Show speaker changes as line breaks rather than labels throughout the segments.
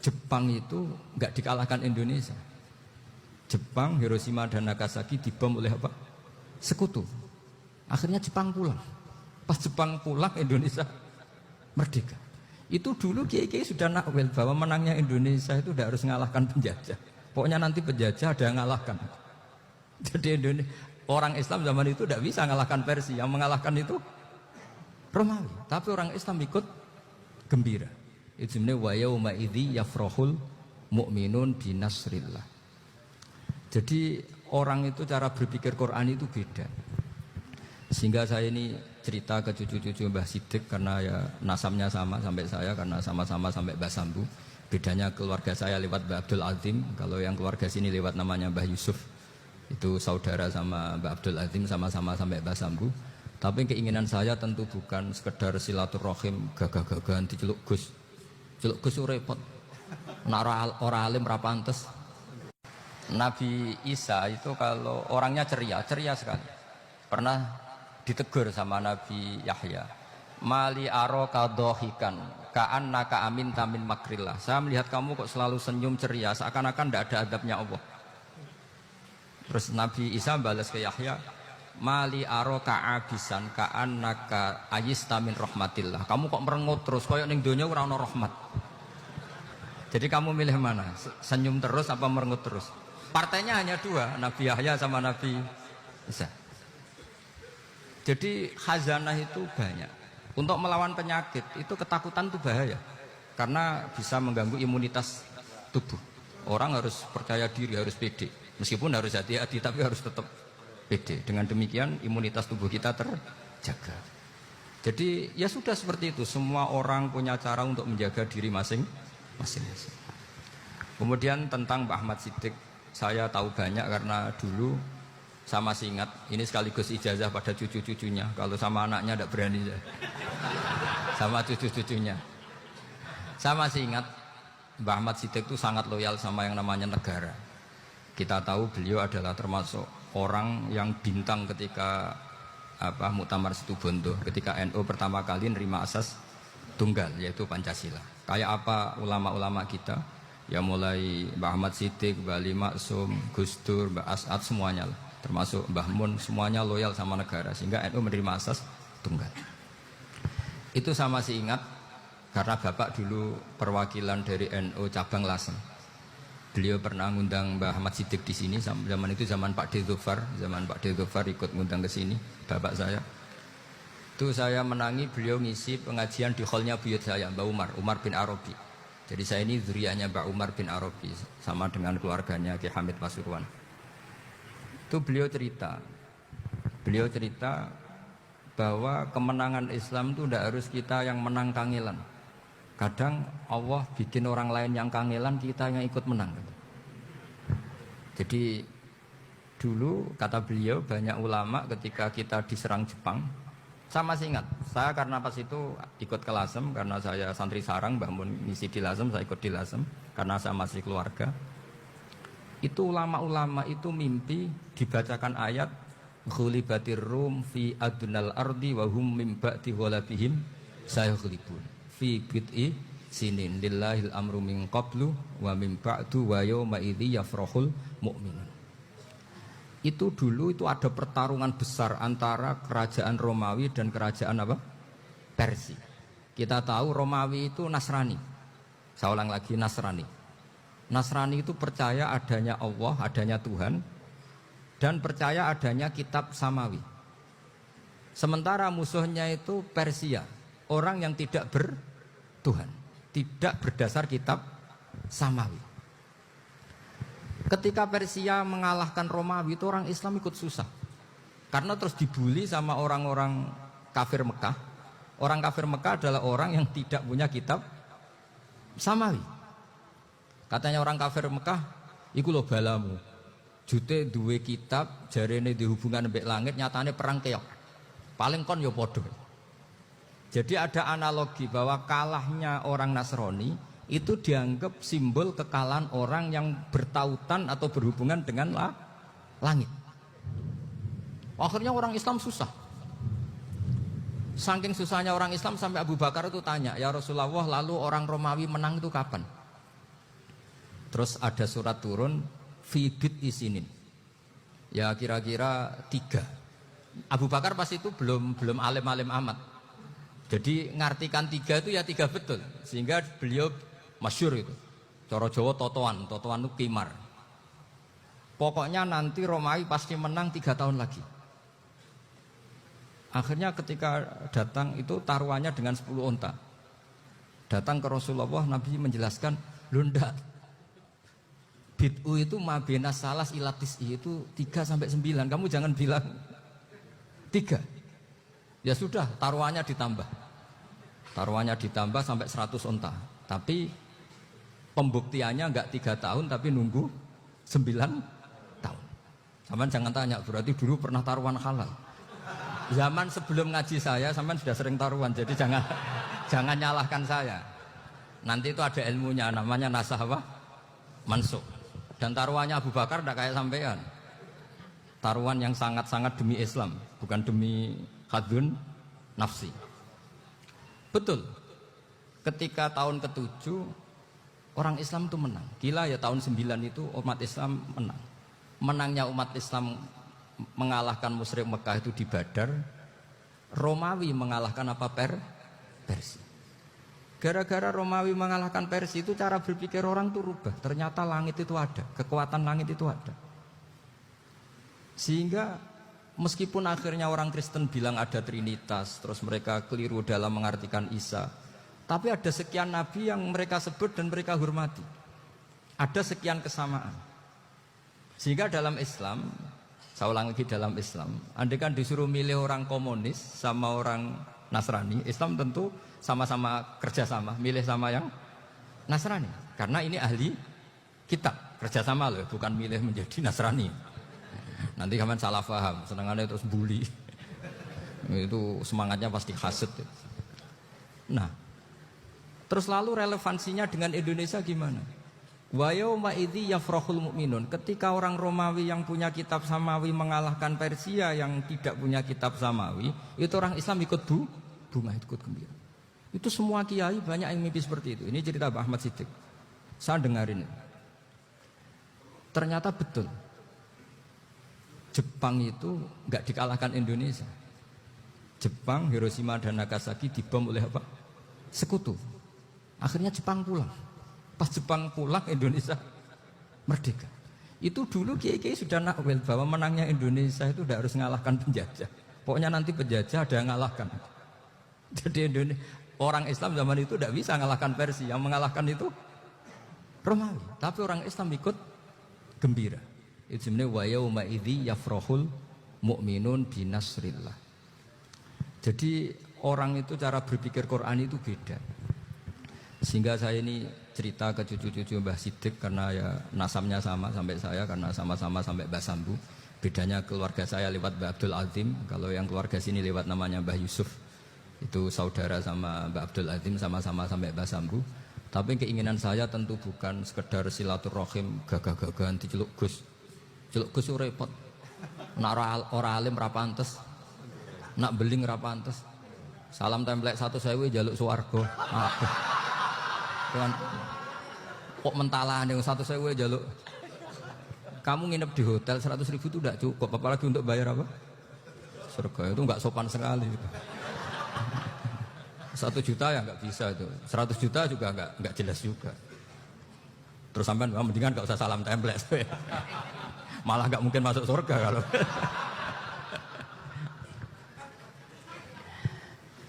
Jepang itu nggak dikalahkan Indonesia. Jepang, Hiroshima dan Nagasaki dibom oleh apa? Sekutu. Akhirnya Jepang pulang. Pas Jepang pulang, Indonesia merdeka. Itu dulu kiai-kiai sudah nakwil bahwa menangnya Indonesia itu tidak harus mengalahkan penjajah. Pokoknya nanti penjajah ada yang mengalahkan. Jadi orang Islam zaman itu tidak bisa mengalahkan Persia. Yang mengalahkan itu Romawi. Tapi orang Islam ikut gembira. Itu sebenarnya wa yauma idzi yafrahul mu'minun binasrillah. Jadi orang itu cara berpikir Quran itu beda. Sehingga saya ini cerita ke cucu-cucu Mbah Siddiq karena ya nasabnya sama sampai saya karena sama-sama sampai Mbah Sambu. Bedanya keluarga saya lewat Mbah Abdul Azim, kalau yang keluarga sini lewat namanya Mbah Yusuf. Itu saudara sama Mbah Abdul Azim sama-sama sampai Mbah Sambu. Tapi keinginan saya tentu bukan sekedar silaturahim gagah-gagahan diceluk Gus. Celuk Gus repot. Nek ora alim ra pantes. Nabi Isa itu kalau orangnya ceria sekali. Pernah ditegur sama Nabi Yahya. Mali aroka dohikan ka'annaka amin tamin makrillah. Saya melihat kamu kok selalu senyum ceria seakan-akan tidak ada adabnya Allah. Terus Nabi Isa balas ke Yahya, mali aroka abisan ka'annaka ayistamin rahmatillah. Kamu kok merengut terus koyok ning donya ora ono rahmat. Jadi kamu milih mana? Senyum terus apa merengut terus? Partainya hanya dua, Nabi Yahya sama Nabi Isa. Jadi khazanah itu banyak. Untuk melawan penyakit itu ketakutan itu bahaya. Karena bisa mengganggu imunitas tubuh. Orang harus percaya diri, harus pede. Meskipun harus hati-hati tapi harus tetap pede. Dengan demikian imunitas tubuh kita terjaga. Jadi ya sudah seperti itu. Semua orang punya cara untuk menjaga diri masing-masing. Kemudian tentang Mbah Ahmad Siddiq, saya tahu banyak karena dulu saya masih ingat, ini sekaligus ijazah pada cucu-cucunya. Kalau sama anaknya tidak berani sama cucu-cucunya. Saya masih ingat Mbah Ahmad Siddiq itu sangat loyal sama yang namanya negara. Kita tahu beliau adalah termasuk orang yang bintang ketika Muktamar Situbondo, ketika NU pertama kali nerima asas tunggal yaitu Pancasila. Kayak apa ulama-ulama kita, ya mulai Mbah Ahmad Siddiq, Mbah Ali Maksum, Gus Dur, Mbah As'ad semuanya lah. Termasuk Mbah Mun, semuanya loyal sama negara sehingga NU menerima asas tunggal. Itu saya masih ingat karena Bapak dulu perwakilan dari NU cabang Lasem. Beliau pernah ngundang Mbah Ahmad Siddiq di sini zaman itu zaman Pak D. Dzufar, zaman Pak D. Dzufar ikut ngundang ke sini Bapak saya. Itu saya menangi beliau ngisi pengajian di hallnya buyut saya, Mbah Umar bin Arabi. Jadi saya ini zuriyahnya Mbah Umar bin Arabi sama dengan keluarganya Ki Hamid Pasuruan. Itu beliau cerita bahwa kemenangan Islam itu tidak harus kita yang menang kangelan. Kadang Allah bikin orang lain yang kangelan, kita yang ikut menang. Jadi dulu kata beliau banyak ulama ketika kita diserang Jepang, saya masih ingat, saya karena pas itu ikut ke Lasem karena saya santri sarang, bangun ngisi di Lasem, saya ikut di Lasem karena saya masih keluarga. Itu ulama-ulama itu mimpi dibacakan ayat ghulibatir rum fi adnal ardi wa hum mim ba'di ghalabihim sayaghlibun fi bid'i sinin lillahil amru min qablu wa mim ba'du wa yawma idzi yafrahul mu'minun. Itu dulu itu ada pertarungan besar antara kerajaan Romawi dan kerajaan apa? Persia. Kita tahu Romawi itu Nasrani. Saya ulang lagi, Nasrani. Nasrani itu percaya adanya Allah, adanya Tuhan, dan percaya adanya kitab samawi. Sementara musuhnya itu Persia, orang yang tidak bertuhan, tidak berdasar kitab samawi. Ketika Persia mengalahkan Romawi itu orang Islam ikut susah. Karena terus dibully sama orang-orang kafir Mekah. Orang kafir Mekah adalah orang yang tidak punya kitab samawi. Katanya orang kafir Mekah, iku lho balamu. Jute duwe kitab, jarene di hubungan mbek langit, nyatane perang keok. Paling kon ya padha. Jadi ada analogi bahwa kalahnya orang Nasrani itu dianggap simbol kekalahan orang yang bertautan atau berhubungan dengan langit. Akhirnya orang Islam susah. Saking susahnya orang Islam sampai Abu Bakar itu tanya, ya Rasulullah, lalu orang Romawi menang itu kapan? Terus ada surat turun Fibit isinin. Ya kira-kira 3. Abu Bakar pas itu belum alim-alim amat. Jadi ngartikan 3 itu ya 3 betul. Sehingga beliau masyhur itu. Cara Jawa totoan itu kimar. Pokoknya nanti Romawi pasti menang 3 tahun lagi. Akhirnya ketika datang itu taruhannya dengan 10 onta. Datang ke Rasulullah, Nabi menjelaskan, "Loh ndak. Bid'u itu mabena salas ilatis itu 3 sampai 9. Kamu jangan bilang 3. Ya sudah, taruhannya ditambah. Taruhannya ditambah sampai 100 onta. Tapi pembuktiannya enggak 3 tahun tapi nunggu 9 tahun. Sampean jangan tanya, berarti dulu pernah taruhan halal. Zaman sebelum ngaji saya, sampean sudah sering taruhan, jadi jangan nyalahkan saya. Nanti itu ada ilmunya, namanya nasah apa? Mansukh. Dan taruhannya Abu Bakar tidak kayak sampean. Taruhan yang sangat-sangat demi Islam, bukan demi hadun nafsi. Betul. Ketika tahun ke-7 orang Islam itu menang. Gila ya, tahun 9 itu umat Islam menang. Menangnya umat Islam mengalahkan musyrik Mekah itu di Badar. Romawi mengalahkan apa? Persia. Gara-gara Romawi mengalahkan Persia itu cara berpikir orang itu rubah. Ternyata langit itu ada, kekuatan langit itu ada. Sehingga meskipun akhirnya orang Kristen bilang ada Trinitas, terus mereka keliru dalam mengartikan Isa, tapi ada sekian nabi yang mereka sebut dan mereka hormati. Ada sekian kesamaan. Sehingga dalam Islam, saya ulang lagi, dalam Islam, andai kan disuruh milih orang komunis sama orang Nasrani, Islam tentu sama-sama kerjasama, milih sama yang Nasrani. Karena ini ahli kitab, kerjasama loh, bukan milih menjadi Nasrani. Nanti kalian salah paham, senangannya terus bully. Itu semangatnya pasti hasad. Nah, terus lalu relevansinya dengan Indonesia gimana? Wa yauma idzi yafrahul mu'minun. Ketika orang Romawi yang punya kitab samawi mengalahkan Persia yang tidak punya kitab samawi, itu orang Islam ikut bunga, ikut gembira. Itu semua kiai banyak yang mimpi seperti itu. Ini cerita Pak Ahmad Siddiq. Saya dengarin. Ternyata betul. Jepang itu nggak dikalahkan Indonesia. Jepang, Hiroshima dan Nagasaki dibom oleh apa? Sekutu. Akhirnya Jepang pulang. Pas Jepang pulang, Indonesia merdeka. Itu dulu kiai-kiai sudah nakwil bahwa menangnya Indonesia itu tidak harus mengalahkan penjajah. Pokoknya nanti penjajah ada yang mengalahkan. Jadi orang Islam zaman itu tidak bisa mengalahkan Persia. Yang mengalahkan itu Romawi. Tapi orang Islam ikut gembira. Itu sebenarnya wa yauma idzi yafrahul mu'minun binasrillah. Jadi orang itu cara berpikir Quran itu beda. Sehingga saya ini cerita ke cucu-cucu Mbah Siddiq karena ya nasabnya sama sampai saya, karena sama-sama sampai Mbah Sambu. Bedanya keluarga saya lewat Mbah Abdul Azim, kalau yang keluarga sini lewat namanya Mbah Yusuf. Itu saudara sama Mbah Abdul Azim, sama-sama sampai Mbah Sambu. Tapi keinginan saya tentu bukan sekedar silaturahim gagah-gagahan diceluk Gus. Celuk Gus repot. Nak ora alim ra pantes. Nak beling ra pantes. Salam templek 1.000 jaluk swarga. Tuhan, kok mentalan yang 1.000 jaluk. Kamu nginep di hotel 100.000 itu tidak cukup, apalagi untuk bayar apa? Surga itu nggak sopan sekali. 1 juta ya nggak bisa itu, 100 juta juga nggak jelas juga. Terus sampai mendingan nggak usah salam template, malah nggak mungkin masuk surga kalau.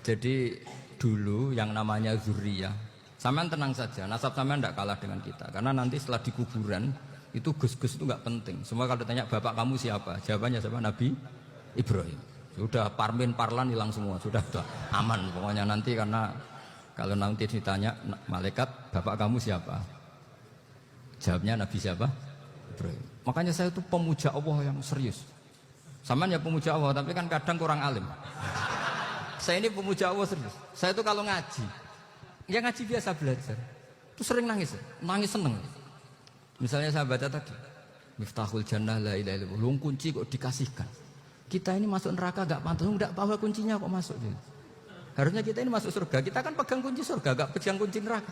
Jadi dulu yang namanya zuriyah, sampean tenang saja, nasab sampean tidak kalah dengan kita. Karena nanti setelah di kuburan itu gus-gus itu nggak penting. Semua kalau ditanya bapak kamu siapa, jawabannya siapa? Nabi Ibrahim. Sudah parmin parlan hilang semua, sudah aman pokoknya nanti. Karena kalau nanti ditanya malaikat bapak kamu siapa, jawabnya Nabi siapa? Ibrahim. Makanya saya itu pemuja Allah yang serius. Sampean ya pemuja Allah, tapi kan kadang kurang alim. Saya ini pemuja Allah serius. Saya itu kalau ngaji, ya ngaji biasa belajar, itu sering nangis seneng. Misalnya saya baca tadi, Miftahul Jannah la ilaha illallah, lung kunci kok dikasihkan. Kita ini masuk neraka gak pantas, enggak bawa kuncinya kok masuk. Harusnya kita ini masuk surga, kita kan pegang kunci surga, gak pegang kunci neraka.